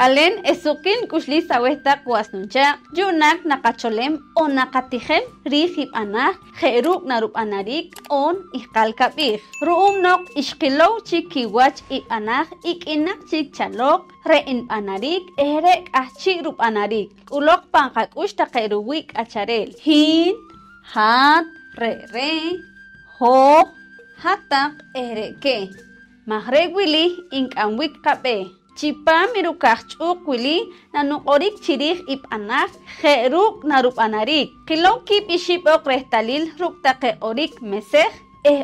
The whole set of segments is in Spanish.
Alen esukin kushli sawesta kuasnuncha yunak nakacholem o nakatijem rihib anah jeruk narup anarik on iskal kabih ruum nok iskilow chikiwach ib anah ikinak chik chalok rein anarik erek achi rup anarik ulok pangkakush takeruwik acharel hin hat re ho hatak ereke mahreg wili inkamwik kabe Chipa mirukah chuk wili nanukorik chirih ip anak jeruk narup anarik. Kilong kip ishipok rehtalil ruk take orik meseh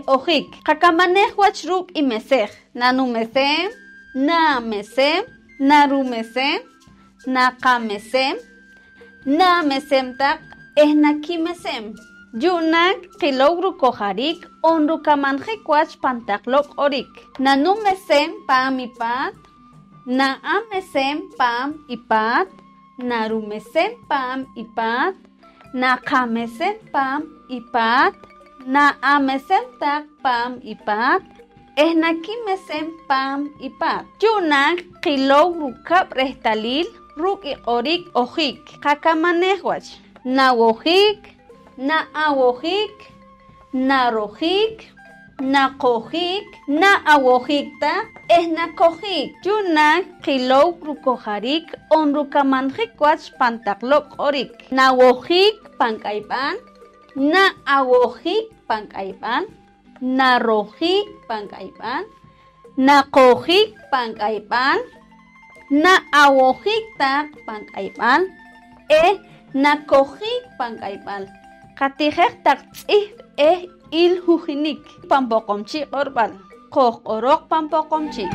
ohik. Kakamaneh wach ruk i meseh. Nanu mesem, na mesem, naru mesem, naka mesem, na mesem tak naki mesem. Yunak kilog rukoharik on rukamanjik wach pantaklok orik. Nanu mesem pamipat. Na amesem pam ipat, na rumesem pam ipat, na kamesem pam ipat, na amesem tak pam ipat, na kimesem pam ipat. Yunak kilog rukap rehtalil ruk orik ohik, kakamanehwach, na wohik, na awohik, na rohik, na kohik, na awohik tak na kohik. Yunak kilog rukoharik on rukamanjik wach pantaklok orik. Na wohik pangkaipan, na awohik pangkaipan, na rohik pangkaipan, na kohik pangkaipan, na awohik tak pangkaipan, na kohik pangkaipan. Katihek tak il huhinik pampokomchi orbal. Kok orok pampokomchi.